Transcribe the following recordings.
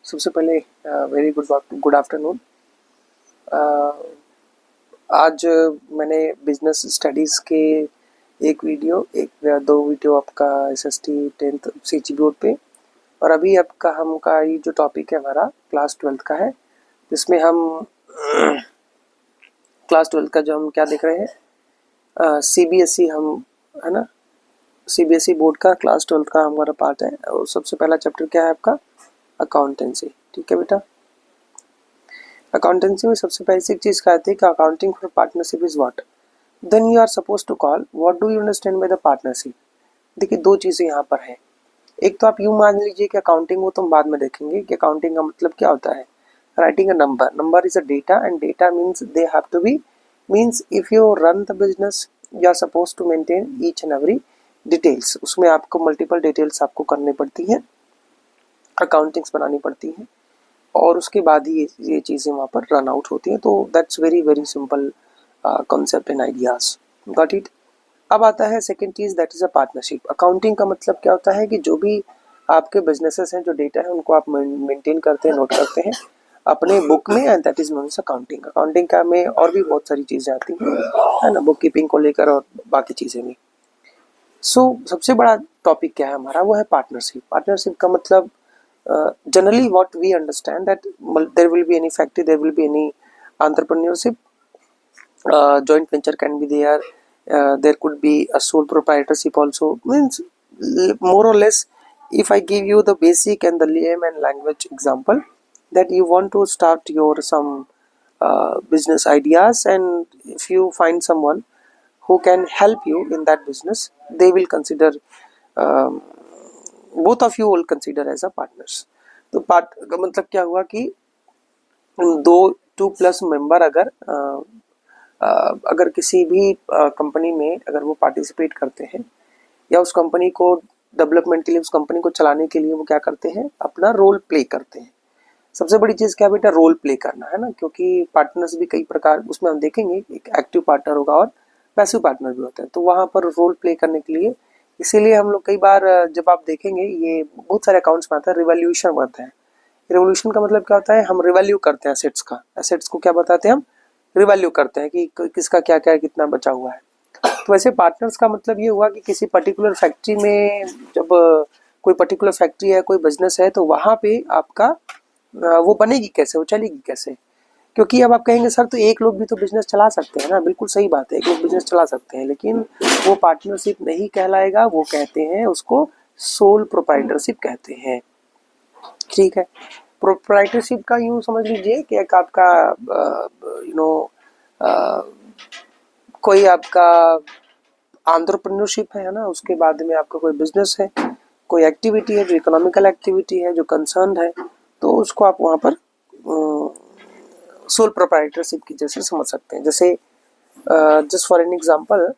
सबसे पहले very good afternoon. आज मैंने बिजनेस स्टडीज़ के दो वीडियो आपका SST 10th CG बोर्ड पे, और अभी आपका हमका ये जो टॉपिक है हमारा क्लास 12th का है, जिसमें हम क्लास 12th का जो हम क्या देख रहे हैं, CBSE हम है ना, CBSE बोर्ड का क्लास 12th का हमारा पार्ट है। और सबसे पहला चैप्टर क्या है आपका, अकाउंटेंसी। ठीक है बेटा, अकाउंटेंसी में सबसे बेसिक चीज़ क्या आती है कि accounting for partnership is what, then you are suppose to call what do you understand by the partnership. देखिए दो चीज़ें यहाँ पर हैं। एक तो आप यूँ मान लीजिए कि अकाउंटिंग, वो तो हम बाद में देखेंगे कि अकाउंटिंग का मतलब क्या होता है। Writing a number is a data, and data means they have to be, means if you run the business you are suppose to maintain each and every details. उसमें आपको मल्टीपल डिटेल्स आपको करनी पड़ती हैं, अकाउंटिंग्स बनानी पड़ती हैं, और उसके बाद ही ये चीज़ें वहाँ पर रन आउट होती हैं। तो that's very very simple concept and ideas, got it. अब आता है second cheese, that is a partnership. Accounting का मतलब क्या होता है कि जो भी आपके बिजनेसेस हैं, जो डेटा है, उनको आप मेंटेन करते हैं, नोट करते हैं अपने बुक में, and that is known as accounting. Accounting का में और भी बहुत सारी चीज़ें आती हैं, है ना, बुक कीपिंग को लेकर और बाकी चीज़ें भी। सबसे बड़ा टॉपिक क्या है हमारा, वो है पार्टनरशिप। पार्टनरशिप का मतलब generally what we understand that there will be any factory, there will be any entrepreneurship, joint venture can be there, there could be a sole proprietorship also, means more or less, if I give you the basic and the layman language example, that you want to start your some business ideas, and if you find someone who can help you in that business, they will consider, um, both of you will consider as a partners. तो part का मतलब क्या हुआ कि two plus member अगर किसी भी company में अगर वो पार्टिसिपेट करते हैं, या उस कंपनी को डेवलपमेंट के लिए, उस कंपनी को चलाने के लिए वो क्या करते हैं, अपना रोल प्ले करते हैं। सबसे बड़ी चीज़ क्या बेटा, रोल प्ले करना है ना, क्योंकि पार्टनर्स भी कई प्रकार, उसमें हम देखेंगे एक एक्टिव पार्टनर होगा और पैसिव पार्टनर भी होता है। तो वहाँ पर रोल प्ले करने के लिए, इसीलिए हम लोग कई बार जब आप देखेंगे ये बहुत सारे अकाउंट्स में आता है, रिवैल्यूएशन बनता है। रिवोल्यूशन का मतलब क्या होता है, हम रिवैल्यू करते हैं एसेट्स का। एसेट्स को क्या बताते हैं, हम रिवैल्यू करते हैं कि किसका क्या क्या कितना बचा हुआ है। तो वैसे पार्टनर्स का मतलब ये हुआ कि किसी पर्टिकुलर फैक्ट्री में, जब कोई पर्टिकुलर फैक्ट्री है, कोई बिजनेस है, तो वहाँ पे आपका वो बनेगी कैसे, वो चलेगी कैसे। क्योंकि अब आप कहेंगे सर तो एक लोग भी तो बिजनेस चला सकते हैं ना, बिल्कुल सही बात है, एक लोग बिजनेस चला सकते हैं, लेकिन वो पार्टनरशिप नहीं कहलाएगा, वो कहते हैं उसको सोल प्रोप्राइटरशिप कहते हैं। ठीक है, प्रोप्राइटरशिप का यूँ समझ लीजिए कि एक आपका कोई आपका एंटरप्रेन्योरशिप है ना, उसके बाद में आपका कोई बिजनेस है, कोई एक्टिविटी है जो इकोनॉमिकल एक्टिविटी है, जो कंसर्न है, तो उसको आप वहाँ पर सोल प्रोप्राइटरशिप की जैसे समझ सकते हैं। जैसे जस्ट फॉर एन एग्जांपल,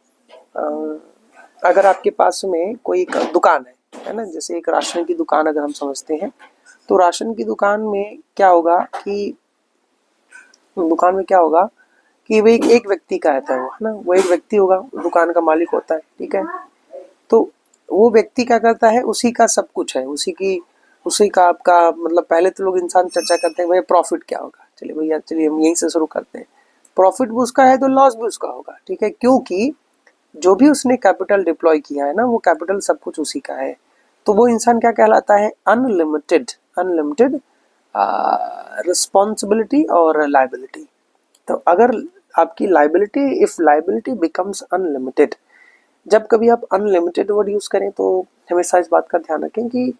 अगर आपके पास में कोई दुकान है ना, जैसे एक राशन की दुकान अगर हम समझते हैं, तो राशन की दुकान में क्या होगा कि वो एक व्यक्ति का रहता है, वो है ना, वो एक व्यक्ति होगा, दुकान का मालिक होता है। ठीक है, तो वो व्यक्ति क्या करता है, उसी का सब कुछ है, उसी का आपका मतलब, पहले तो लोग इंसान चर्चा करते हैं भैया प्रॉफिट क्या होगा। चलिए भैया, चलिए हम यहीं से शुरू करते हैं। प्रॉफिट भी उसका है तो लॉस भी उसका होगा। ठीक है, क्योंकि जो भी उसने कैपिटल डिप्लॉय किया है ना, वो कैपिटल सब कुछ उसी का है। तो वो इंसान क्या कहलाता है, अनलिमिटेड रिस्पॉन्सिबिलिटी और लाइबिलिटी। तो अगर आपकी liability, if liability becomes unlimited, जब कभी आप अनलिमिटेड वर्ड यूज करें तो हमेशा इस बात का ध्यान रखें कि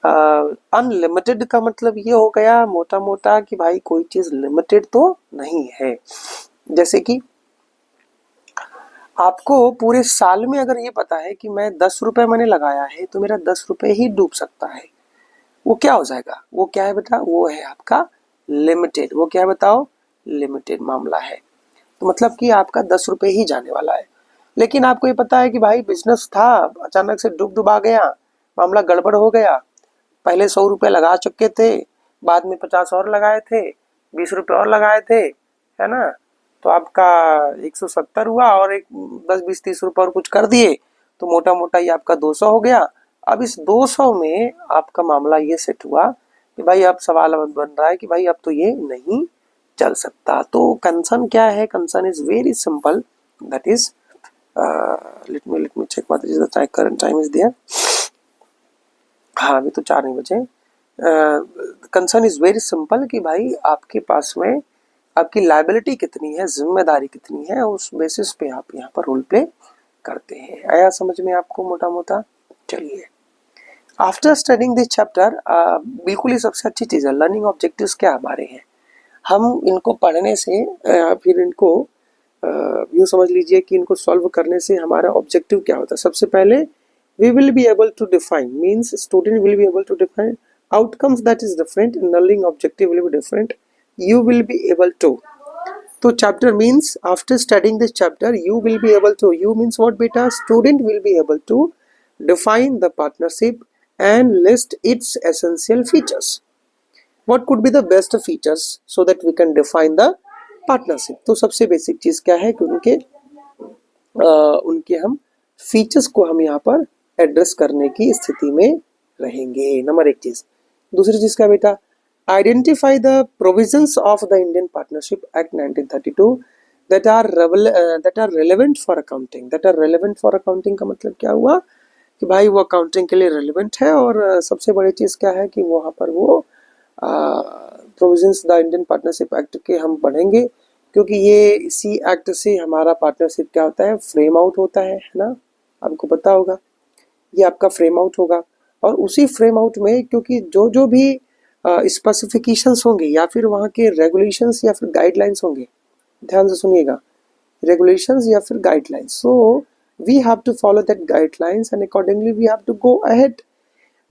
अनलिमिटेड का मतलब ये हो गया मोटा मोटा कि भाई कोई चीज लिमिटेड तो नहीं है। जैसे कि आपको पूरे साल में अगर ये पता है कि मैं 10 रुपए मैंने लगाया है, तो मेरा 10 रुपए ही डूब सकता है, वो क्या हो जाएगा, वो क्या है बेटा, वो है आपका लिमिटेड। वो क्या है बताओ, लिमिटेड मामला है। तो मतलब कि आपका 10 रुपए ही जाने वाला है। लेकिन आपको ये पता है कि भाई बिजनेस था, अचानक से डूब गया, मामला गड़बड़ हो गया, पहले 100 रुपए लगा चुके थे, बाद में 50 और लगाए थे, 20 रुपए और लगाए थे, है ना, तो आपका 170 हुआ, और एक 10 20 30 रुपए और कुछ कर दिए, तो मोटा मोटा ये आपका 200 हो गया। अब इस 200 में आपका मामला ये सेट हुआ कि भाई अब सवाल बन रहा है कि भाई अब तो ये नहीं चल सकता। तो कंसर्न क्या है? Concern is very simple, that is let me check what is the current time is there. हाँ, अभी तो 4 नहीं बजे। कंसर्न इज वेरी सिंपल कि भाई आपके पास में आपकी लायबिलिटी कितनी है, जिम्मेदारी कितनी है, उस बेसिस पे आप यहाँ पर रोल प्ले करते हैं। आया समझ में आपको मोटा मोटा? चलिए, आफ्टर स्टडिंग दिस चैप्टर, बिल्कुल ही सबसे अच्छी चीज़ है, लर्निंग ऑब्जेक्टिव्स क्या हमारे हैं। हम इनको पढ़ने से फिर इनको यूँ समझ लीजिए कि इनको सॉल्व करने से हमारा ऑब्जेक्टिव क्या होता है। सबसे पहले we will be able to define, means student will be able to define outcomes that is different, learning objective will be different, you will be able to। तो chapter means after studying this chapter you will be able to, you means what beta? Student will be able to define the partnership and list its essential features। what could be the best features so that we can define the partnership। तो सबसे basic चीज क्या है कि उनके हम features को हम यहाँ पर एड्रेस करने की स्थिति में रहेंगे। नंबर 1 चीज। दूसरी चीज क्या बेटा? Identify the provisions of the Indian partnership act 1932 that are relevant for accounting. That are relevant for accounting का मतलब क्या हुआ कि भाई वो अकाउंटिंग के लिए रेलेवेंट है। और सबसे बड़ी चीज क्या है कि वहाँ पर वो provisions the Indian partnership act के हम पढ़ेंगे, क्योंकि ये इसी एक्ट से हमारा पार्टनरशिप क्या होता है? फ्रेम आउट होता है ना। आपको पता होगा ये आपका फ्रेम आउट होगा, और उसी फ्रेम आउट में क्योंकि जो जो भी स्पेसिफिकेशंस होंगे या फिर वहाँ के रेगुलेशंस या फिर गाइडलाइंस होंगे, ध्यान से सुनिएगा, रेगुलेशंस या फिर guidelines, so we have to follow that guidelines and accordingly we have to go ahead.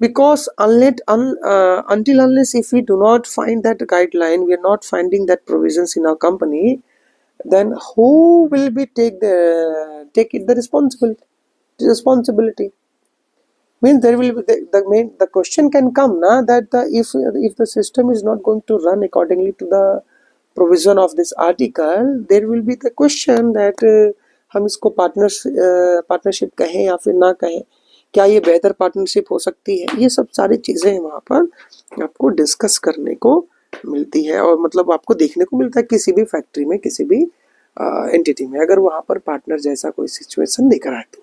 Because until unless if we do not find that guideline, we are not finding that provisions in our company, then who will be take it the responsibility? Means there will be the question can come na that if the system is not going to run accordingly to the provision of this article, there will be the question that हम इसको partnership कहें या फिर ना कहें, क्या ये बेहतर पार्टनरशिप हो सकती है। ये सब सारी चीज़ें वहाँ पर आपको डिस्कस करने को मिलती है, और मतलब आपको देखने को मिलता है किसी भी फैक्ट्री में, किसी भी एंटिटी में, अगर वहाँ पर पार्टनर जैसा कोई सिचुएशन दिख रहा है तो।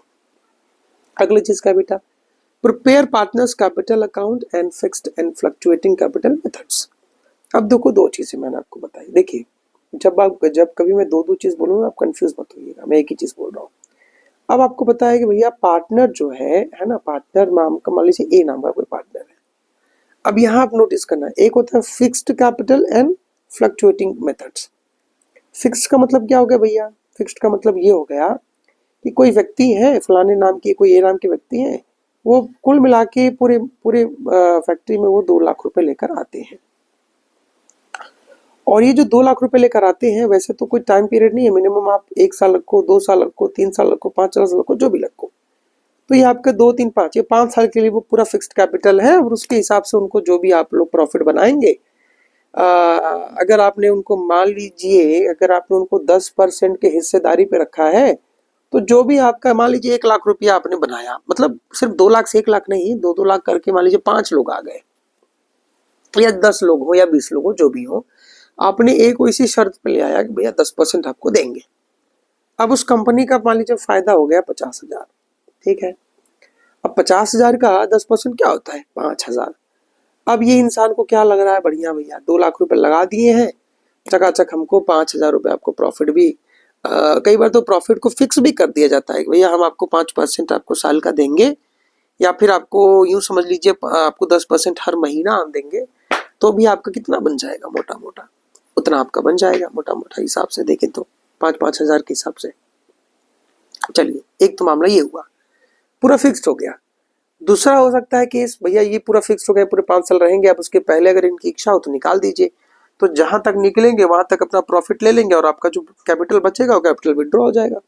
अगली चीज़ का बेटा, prepare partners capital account and fixed and fluctuating capital methods. अब देखो, 2 चीज़ें मैंने आपको बताई। देखिए, जब कभी मैं 2 चीज़ बोलूँगा आप कंफ्यूज मत होइएगा, मैं एक ही चीज़ बोल रहा हूँ। अब आपको पता है कि भैया पार्टनर जो है ना, पार्टनर नाम का मान लीजिए ए नाम का कोई पार्टनर है। अब यहाँ आप नोटिस करना, एक होता है fixed capital and fluctuating methods. Fixed का मतलब क्या हो गया भैया? फिक्स्ड का मतलब ये हो गया कि कोई व्यक्ति है, फलाने नाम की, कोई ए नाम के व्यक्ति हैं, वो कुल मिला के पूरे फैक्ट्री में वो 2 लाख रुपए लेकर आते हैं। और ये जो 2 लाख रुपए लेकर आते हैं, वैसे तो कोई टाइम पीरियड नहीं है, मिनिमम आप 1 साल रखो, 2 साल रखो, 3 साल रखो, 5 साल रखो, जो भी रखो, तो ये आपका 2, 3, 5, ये 5 साल के लिए वो पूरा फिक्स्ड कैपिटल है। और उसके हिसाब से उनको जो भी आप लोग प्रॉफिट बनाएंगे, अगर आपने उनको मान लीजिए, अगर आपने उनको 10% के हिस्सेदारी पे रखा है, तो जो भी आपका मान लीजिए 1 लाख रुपया आपने बनाया, मतलब सिर्फ 2 लाख से 1 लाख नहीं, 2-2 लाख करके मान लीजिए 5 लोग आ गए, या 10 लोग हो या 20 लोग हो, जो भी हो, आपने एक इसी शर्त पे ले आया कि भैया 10% आपको देंगे। अब उस कंपनी का मान लीजिए फायदा हो गया 50,000, ठीक है। अब 50,000 का 10% क्या होता है? 5,000। अब ये इंसान को क्या लग रहा है? बढ़िया भैया 2 लाख रुपए लगा दिए हैं, चकाचक हमको 5,000 रुपये आपको प्रॉफिट भी, कई बार तो प्रॉफिट को फिक्स भी कर दिया जाता है कि भैया हम आपको 5% आपको साल का देंगे, या फिर आपको यूं समझ लीजिए आपको 10% हर महीना हम देंगे, तो भी आपका कितना बन जाएगा? मोटा मोटा उतना आपका बन जाएगा, मोटा मोटा हिसाब से देखें तो 5-5 हजार के हिसाब से। चलिए, एक तो मामला ये हुआ, पूरा फिक्स्ड हो गया। दूसरा हो सकता है केस, भैया ये पूरा फिक्स्ड हो गया, पूरे 5 साल रहेंगे, आप उसके पहले अगर इनकी इच्छा हो तो निकाल दीजिए, तो जहां तक निकलेंगे वहां तक अपना प्रॉफिट ले लेंगे, और आपका जो कैपिटल बचेगा वो कैपिटल विड्रॉ हो जाएगा।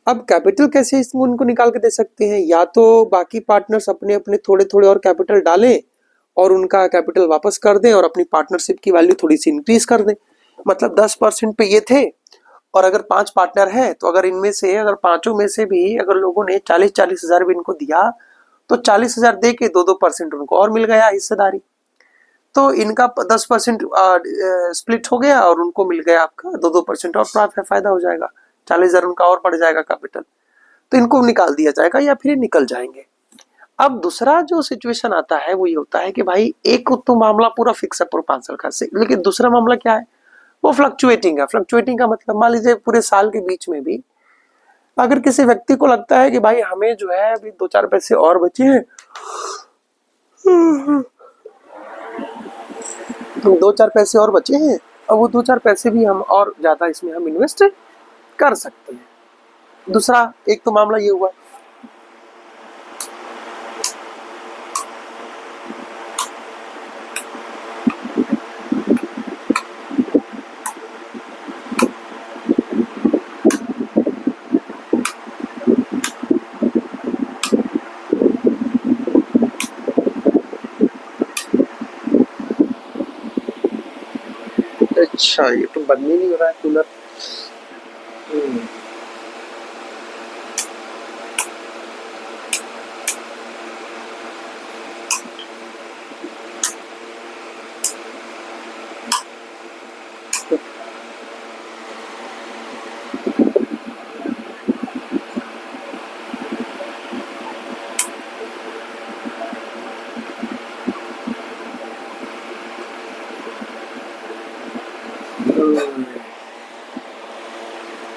अब कैपिटल कैसे उनको निकाल के दे सकते हैं? या तो बाकी पार्टनर्स अपने अपने थोड़े थोड़े और कैपिटल डालें और उनका कैपिटल वापस कर दें, और अपनी पार्टनरशिप की वैल्यू थोड़ी सी इंक्रीज कर दें। मतलब 10% पे ये थे, और अगर 5 पार्टनर है, तो अगर इनमें से अगर 5 में से भी अगर लोगों ने 40-40 हजार भी इनको दिया, तो 40 हजार दे के 2-2% उनको और मिल गया हिस्सेदारी। तो इनका 10% स्प्लिट हो गया और उनको मिल गया आपका 2% और फायदा हो जाएगा, 40,000 उनका और बढ़ जाएगा कैपिटल, तो इनको निकाल दिया जाएगा या फिर निकल जाएंगे। अब दूसरा जो सिचुएशन आता है वो ये होता है कि भाई एक तो मामला पूरा फिक्स है पूरा 5 साल का, लेकिन दूसरा मामला क्या है, वो फ्लक्चुएटिंग है। फ्लक्चुएटिंग का मतलब मान लीजिए पूरे साल के बीच में भी अगर किसी व्यक्ति को लगता है कि भाई हमें जो है अभी 2-4 पैसे और बचे हैं, 2-4 पैसे और बचे हैं, अब वो 2-4 पैसे भी हम और ज्यादा इसमें हम इन्वेस्ट कर सकते हैं। दूसरा एक तो मामला ये हुआ। अच्छा, ये तो बंद ही नहीं हो रहा है कूलर।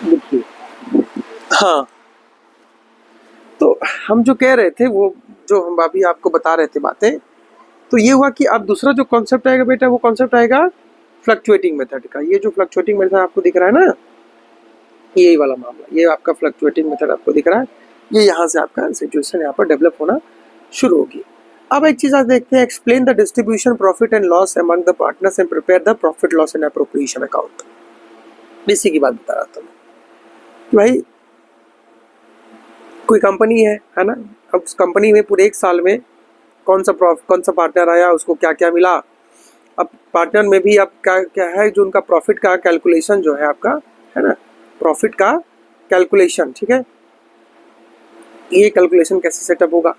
देखिए, हाँ, तो हम जो कह रहे थे वो जो हम अभी आपको बता रहे थे बातें, तो ये हुआ कि अब दूसरा जो कॉन्सेप्ट आएगा बेटा, वो कॉन्सेप्ट आएगा फ्लक्चुएटिंग मेथड का। ये जो फ्लक्चुएटिंग मेथड आपको दिख रहा है ना, यही वाला मामला, ये आपका फ्लक्चुएटिंग मेथड आपको दिख रहा है, ये यहाँ से आपका सिचुएशन यहाँ पर डेवलप होना शुरू होगी। अब एक चीज आज देखते हैं, explain the distribution profit and loss among the partners and prepare the profit loss and appropriation account. इसी की बात बता रहा था मैं कि भाई कोई कंपनी है ना, अब उस कंपनी में पूरे एक साल में कौन सा पार्टनर आया, उसको क्या क्या मिला। अब पार्टनर में भी अब क्या क्या है, जो उनका प्रॉफिट का कैलकुलेशन जो है आपका, है ना, प्रॉफिट का कैलकुलेशन, ठीक है, ये कैलकुलेशन कैसे सेटअप होगा,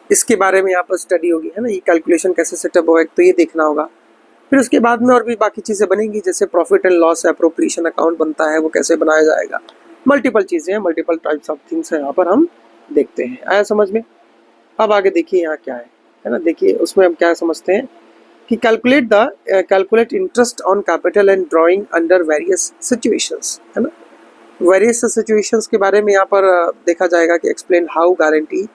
इसके बारे में यहाँ पर स्टडी होगी, है ना, ये कैलकुलेशन कैसे सेटअप होगा, तो ये देखना होगा। फिर उसके बाद में और भी बाकी चीज़ें बनेंगी, जैसे profit and loss appropriation account बनता है, वो कैसे बनाया जाएगा, मल्टीपल चीज़ें हैं, मल्टीपल टाइप्स ऑफ थिंग्स हैं, यहाँ पर हम देखते हैं। आया समझ में? अब आगे देखिए यहाँ क्या है ना, देखिए उसमें हम क्या समझते हैं कि calculate interest on capital and drawing under various situations, है ना। वेरियस सिचुएशंस के बारे में यहाँ पर देखा जाएगा कि explain how guarantee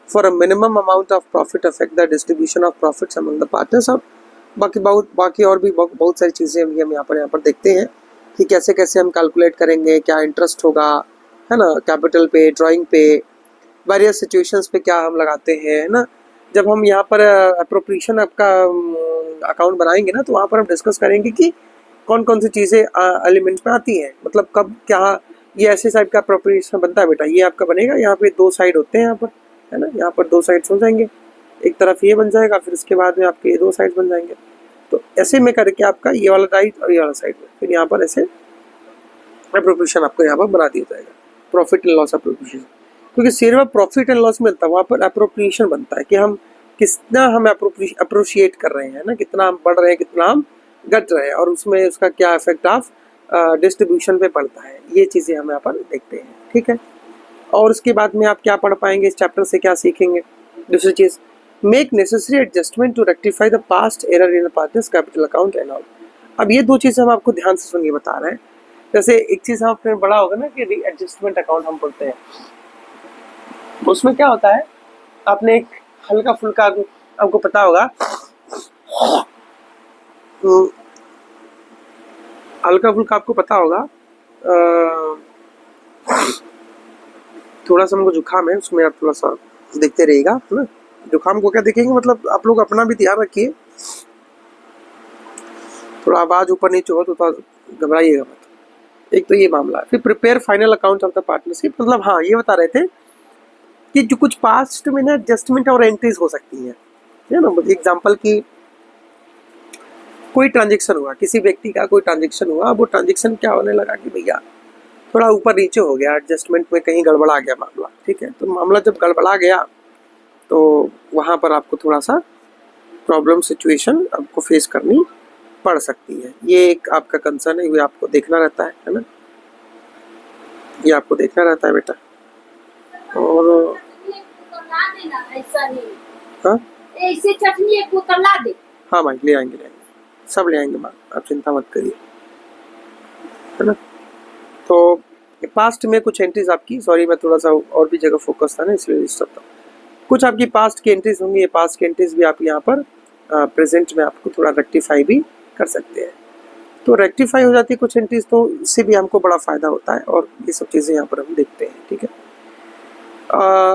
for a minimum amount of profit affect the distribution of profits among the partners. और बाकी और भी बहुत सारी चीज़ें भी हम यहाँ पर देखते हैं कि कैसे कैसे हम कैलकुलेट करेंगे, क्या इंटरेस्ट होगा, है ना, कैपिटल पे, ड्राइंग पे, वेरियस सिचुएशंस पे क्या हम लगाते हैं, है ना। जब हम यहाँ पर अप्रोप्रिएशन आपका अकाउंट बनाएंगे ना, तो वहाँ पर हम डिस्कस करेंगे कि कौन कौन सी चीज़ें एलिमेंट्स में आती हैं, मतलब कब क्या, ये ऐसे टाइप का अप्रोप्रिएशन बनता है बेटा, ये आपका बनेगा, यहाँ पे 2 साइड होते हैं यहाँ पर, है ना, यहाँ पर 2 साइड्स हो जाएंगे, एक तरफ ये बन जाएगा, फिर उसके बाद में आपके ये 2 साइड बन जाएंगे। तो ऐसे में करके आपका ये वाला साइड और ये वाला साइड में फिर यहाँ पर ऐसे अप्रोप्रिएशन आपको यहाँ पर बना दिया जाएगा, प्रॉफिट एंड लॉस अप्रोप्रिएशन। क्योंकि सिर्फ प्रॉफिट एंड लॉस मिलता है, वहाँ पर अप्रोप्रिएशन बनता है कि हम कितना हम अप्रोशिएट कर रहे हैं ना, कितना हम बढ़ रहे हैं, कितना हम घट रहे हैं, और उसमें उसका क्या इफेक्ट ऑफ डिस्ट्रीब्यूशन पे पड़ता है, ये चीज़ें हम यहाँ पर देखते हैं, ठीक है। और उसके बाद में आप क्या पढ़ पाएंगे, इस चैप्टर से क्या सीखेंगे, दूसरी चीज़, make necessary adjustment to rectify the past error in the partners capital account and all. अब ये 2 चीज़ें हम आपको ध्यान से सुनिए बता रहे हैं। जैसे एक चीज़ हम अपने बड़ा होगा ना कि रीएडजस्टमेंट अकाउंट हम पढ़ते हैं, उसमें क्या होता है, आपने एक हल्का फुल्का आपको पता होगा, हल्का फुल्का आपको पता होगा, थोड़ा सा हमको जुकाम है, उसमें आप थोड़ा सा देखते रहिएगा, है ना। जुकाम को क्या देखेंगे, मतलब आप लोग अपना भी ध्यान रखिए, थोड़ा आवाज़ ऊपर नीचे हो तो थोड़ा घबराइएगा मत। एक तो ये मामला है। फिर prepare final account of the partnership, मतलब हाँ ये बता रहे थे कि जो कुछ पास्ट में ना एडजस्टमेंट और एंट्रीज हो सकती हैं, है ना। एग्जाम्पल की कोई ट्रांजेक्शन हुआ, किसी व्यक्ति का कोई ट्रांजेक्शन हुआ, वो ट्रांजेक्शन क्या होने लगा कि भैया थोड़ा ऊपर नीचे हो गया, एडजस्टमेंट में कहीं गड़बड़ा गया मामला, ठीक है। तो मामला जब गड़बड़ा गया तो वहाँ पर आपको थोड़ा सा प्रॉब्लम सिचुएशन आपको फेस करनी पड़ सकती है। ये एक आपका कंसर्न है, ये आपको देखना रहता है ना, ये आपको देखना रहता है बेटा। और हाँ ऐसे चटनी एक बोतल ला दे। हाँ माँ ले आएंगे, सब ले आएंगे माँ, आप चिंता मत करिए, है ना। तो पास्ट में कुछ एंट्रीज आपकी, सॉरी मैं थोड़ा सा और भी जगह फोकस था ना इसलिए डिस्टर्ब था। कुछ आपकी पास्ट की एंट्रीज होंगी, ये पास्ट की एंट्रीज भी आप यहाँ पर प्रेजेंट में आपको थोड़ा रेक्टिफाई भी कर सकते हैं। तो रेक्टिफाई हो जाती है कुछ एंट्रीज, तो इससे भी हमको बड़ा फायदा होता है और ये सब चीज़ें यहाँ पर हम देखते हैं, ठीक है।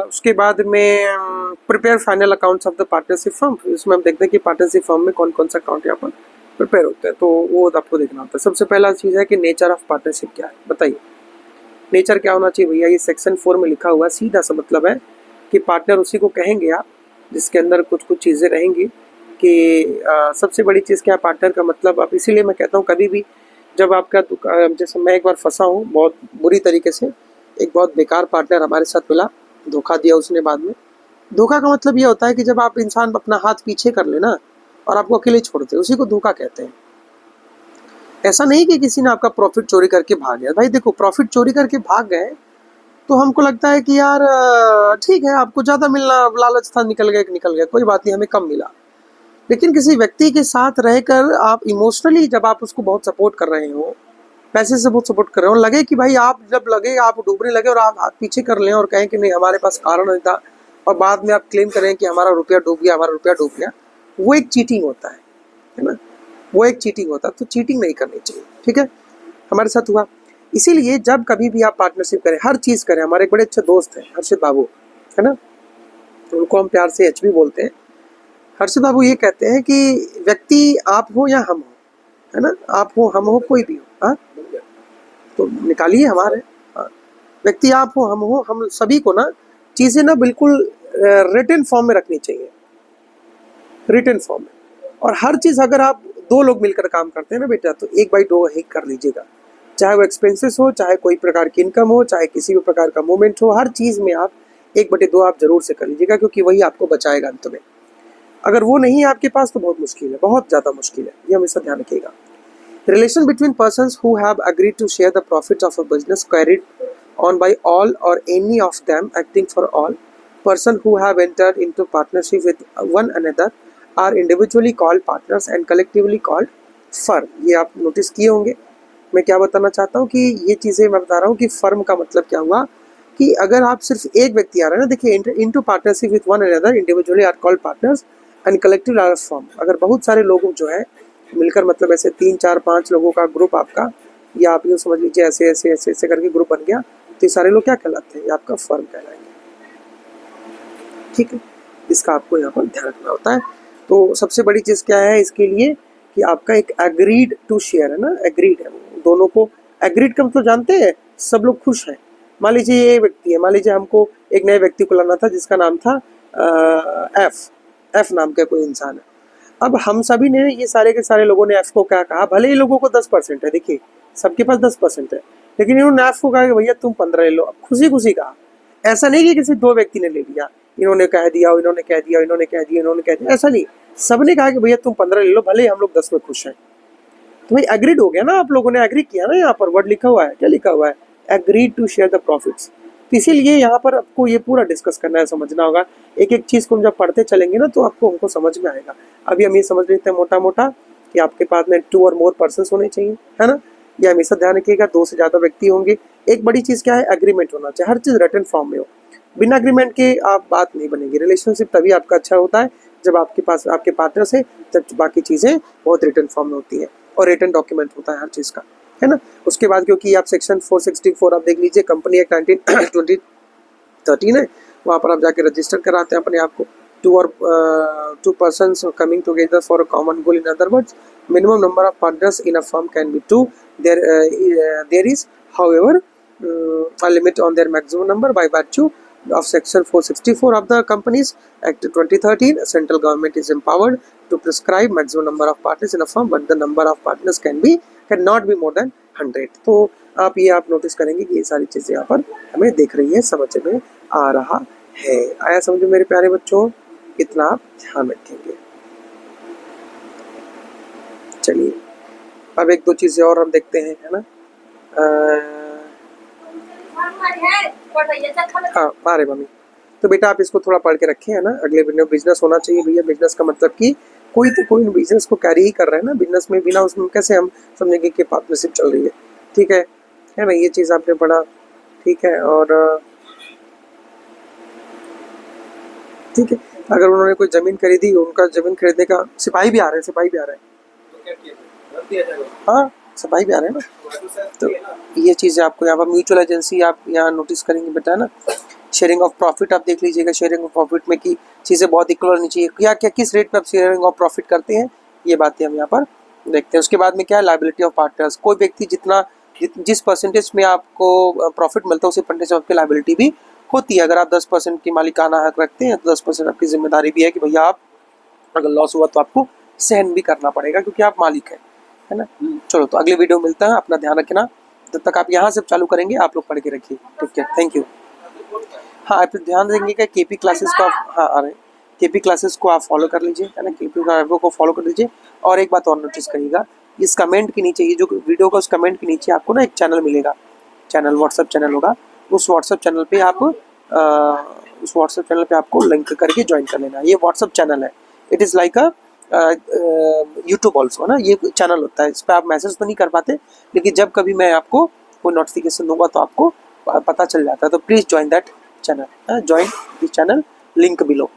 उसके बाद में prepare final accounts of the partnership firm, इसमें हम देखते हैं कि पार्टनरशिप फर्म में कौन कौन सा अकाउंट यहाँ पर प्रिपेयर होते हैं, तो वो आपको देखना होता है। सबसे पहला चीज़ है कि नेचर ऑफ पार्टनरशिप क्या है, बताइए नेचर क्या होना चाहिए भैया। ये सेक्शन 4 में लिखा हुआ सीधा सा मतलब है कि पार्टनर उसी को कहेंगे आप जिसके अंदर कुछ कुछ चीज़ें रहेंगी कि सबसे बड़ी चीज़ क्या है पार्टनर का मतलब। आप इसीलिए मैं कहता हूँ कभी भी जब आपका जैसे मैं एक बार फंसा हूँ बहुत बुरी तरीके से, एक बहुत बेकार पार्टनर हमारे साथ मिला, धोखा दिया उसने बाद में। धोखा का मतलब ये होता है कि जब आप इंसान अपना हाथ पीछे कर लेना और आपको अकेले छोड़ दे, उसी को धोखा कहते हैं। ऐसा नहीं कि किसी ने आपका प्रॉफिट चोरी करके भाग गया। भाई देखो प्रॉफिट चोरी करके भाग गए तो हमको लगता है कि यार ठीक है, आपको ज़्यादा मिलना लालच था, निकल गया, कोई बात नहीं, हमें कम मिला। लेकिन किसी व्यक्ति के साथ रहकर आप इमोशनली जब आप उसको बहुत सपोर्ट कर रहे हो, पैसे से बहुत सपोर्ट कर रहे हो, लगे कि भाई आप जब लगे आप डूबने लगे और आप हाथ पीछे कर लें और कहें कि नहीं हमारे पास कारण नहीं था, और बाद में आप क्लेम करें कि हमारा रुपया डूब गया, वो एक चीटिंग होता है ना, वो एक चीटिंग होता है। तो चीटिंग नहीं करनी चाहिए, ठीक है। हमारे साथ हुआ, इसीलिए जब कभी भी आप पार्टनरशिप करें, हर चीज़ करें। हमारे एक बड़े अच्छे दोस्त हैं हर्षित बाबू, है ना, उनको हम प्यार से HB बोलते हैं। हर्षित बाबू ये कहते हैं कि व्यक्ति आप हो या हम हो, है ना, आप हो हम हो कोई भी हो, हाँ तो निकालिए हमारे, हाँ व्यक्ति आप हो हम हो, हम सभी को ना चीज़ें ना बिल्कुल रिटन फॉर्म में रखनी चाहिए, रिटन फॉर्म में। और हर चीज़ अगर आप 2 लोग मिलकर काम करते हैं ना बेटा, तो 1/2 ही कर लीजिएगा, चाहे वो एक्सपेंसेस हो, चाहे कोई प्रकार की इनकम हो, चाहे किसी भी प्रकार का मूवमेंट हो, हर चीज़ में आप 1/2 आप जरूर से कर लीजिएगा, क्योंकि वही आपको बचाएगा अंत में। अगर वो नहीं है आपके पास तो बहुत मुश्किल है, बहुत ज़्यादा मुश्किल है, ये हमेशा ध्यान रखिएगा। Relation between persons who have agreed to share the profits of a business carried on by all or any of them acting for all. Person who have entered into partnership with one another are individually called partners and collectively called firm. ये आप notice किए होंगे। मैं क्या बताना चाहता हूँ कि ये चीज़ें मैं बता रहा हूँ कि फर्म का मतलब क्या हुआ कि अगर आप सिर्फ एक व्यक्ति आ रहा है ना, देखिए into partnership with one another individually are called partners and collective are firm. अगर बहुत सारे लोग जो है मिलकर, मतलब ऐसे 3 4 5 लोगों का ग्रुप आपका, या आप यूँ समझ लीजिए ऐसे ऐसे ऐसे ऐसे करके ग्रुप बन गया, तो ये सारे लोग क्या कहलाते हैं, ये आपका फर्म कहलाएंगे, ठीक है। इसका आपको यहाँ पर ध्यान रखना होता है। तो सबसे बड़ी चीज़ क्या है इसके लिए कि आपका एक एग्रीड टू शेयर है ना, एग्रीड है, दोनों को एग्रीड का मतलब जानते हैं, सब लोग खुश हैं। मान लीजिए ये व्यक्ति है, मान लीजिए हमको एक नए व्यक्ति को लाना था जिसका नाम था एफ नाम का कोई इंसान है। अब हम सभी ने, ये सारे के सारे लोगों ने एफ को क्या कहा, भले ही लोगों को 10% है, देखिए सबके पास 10% है, लेकिन इन्होंने एफ को कहा कि भैया तुम 15 ले लो। अब खुशी खुशी कहा, ऐसा नहीं कि किसी 2 व्यक्ति ने ले लिया, इन्होंने कह दिया, इन्होंने कह दिया, इन्होंने कह दिया, इन्होंने कह दिया, ऐसा नहीं, सबने कहा कि भैया तुम 15 ले लो, भले ही हम लोग 10 में खुश हैं। तो भाई एग्रीड हो गया ना, आप लोगों ने एग्री किया ना, यहाँ पर वर्ड लिखा हुआ है, क्या लिखा हुआ है, agreed to share the profits. तो इसीलिए यहाँ पर आपको ये पूरा डिस्कस करना है, समझना होगा। एक एक चीज़ को हम जब पढ़ते चलेंगे ना तो आपको हमको समझ में आएगा। अभी हम ये समझ लेते हैं मोटा मोटा कि आपके पास में 2 और मोर पर्सन होने चाहिए, है ना, ये हमेशा ध्यान रखिएगा। 2 से ज़्यादा व्यक्ति होंगे। एक बड़ी चीज़ क्या है, एग्रीमेंट होना चाहिए, हर चीज़ रिटन फॉर्म में हो। बिना एग्रीमेंट के आप बात नहीं बनेगी। रिलेशनशिप तभी आपका अच्छा होता है जब आपके पास आपके पार्टनर से, जब बाकी चीज़ें बहुत रिटन फॉर्म में होती है और रिटन डॉक्यूमेंट होता है हर चीज़ का, है ना। उसके बाद क्योंकि आप सेक्शन 464 आप देख लीजिए, कंपनी एक्ट 2013 है, वहाँ पर आप जाके रजिस्टर कराते हैं अपने आप को। 2 persons coming together for a common goal. In other words, minimum number of partners in a firm can be 2. There is, however, a limit on their maximum number by virtue of section 464 of the Companies Act 2013. Central government is empowered to prescribe maximum number of partners in a firm, but the number of partners cannot be more than 100. तो आप ये आप notice करेंगे कि ये सारी चीज़ें यहाँ पर हमें दिख रही है, समझ में आ रहा है। आया समझ में मेरे प्यारे बच्चों, इतना आप ध्यान रखेंगे। चलिए अब एक दो चीज़ें और हम देखते हैं, है ना। हाँ मारे मम्मी। तो बेटा आप इसको थोड़ा पढ़ के रखें, है ना। अगले वीडियो बिजनेस होना चाहिए भैया। बिजनेस का मतलब कि कोई तो कोई बिजनेस को कैरी ही कर रहा है ना। बिजनेस में बिना उसमें कैसे हम समझेंगे कि पार्टनरशिप चल रही है। ठीक है ना। ये चीज़ आपने पढ़ा, ठीक है। और ठीक है, अगर उन्होंने कोई ज़मीन खरीदी, उनका ज़मीन खरीदने का सिपाही भी आ रहे हैं, सिपाही भी आ रहे हैं। हाँ सिपाही भी आ रहे हैं ना। तो ये चीज़ें आपको यहाँ पर म्यूचुअल एजेंसी आप यहाँ नोटिस करेंगे बेटा, ना। शेयरिंग ऑफ प्रॉफिट आप देख लीजिएगा। शेयरिंग ऑफ प्रॉफिट में की चीज़ें बहुत इक्वल होनी चाहिए। क्या क्या किस रेट पे आप शेयरिंग ऑफ प्रॉफिट करते हैं, ये बातें हम यहाँ पर देखते हैं। उसके बाद में क्या है, लायबिलिटी ऑफ पार्टनर्स। कोई व्यक्ति जिस परसेंटेज में आपको प्रॉफिट मिलता है उसी परसेंटेज आपकी लायबिलिटी भी होती है। अगर आप 10% की मालिकाना हक रखते हैं तो 10% आपकी जिम्मेदारी भी है कि भैया आप अगर लॉस हुआ तो आपको सहन भी करना पड़ेगा, क्योंकि आप मालिक है ना। चलो तो अगले वीडियो में मिलता है, अपना ध्यान रखना। जब तक आप यहाँ से चालू करेंगे आप लोग पढ़ के रखिए, ठीक है। Thank you. हाँ आप ध्यान देंगे कि केपी क्लासेस को आप, हाँ आ रहे केपी क्लासेस को आप फॉलो कर लीजिए, है ना। केपी को फॉलो कर लीजिए। और एक बात और नोटिस करिएगा, इस कमेंट के नीचे, ये जो वीडियो का उस कमेंट के नीचे आपको ना एक चैनल मिलेगा, चैनल व्हाट्सएप चैनल होगा। उस व्हाट्सएप चैनल पे आप उस व्हाट्सएप चैनल पे आपको लिंक करके ज्वाइन कर लेना। ये व्हाट्सएप चैनल है, it is like a YouTube also, ना। ये चैनल होता है, इस पर आप मैसेज तो नहीं कर पाते, लेकिन जब कभी मैं आपको कोई नोटिफिकेशन दूंगा तो आपको पता चल जाता है। तो please join that channel, join this channel, link below.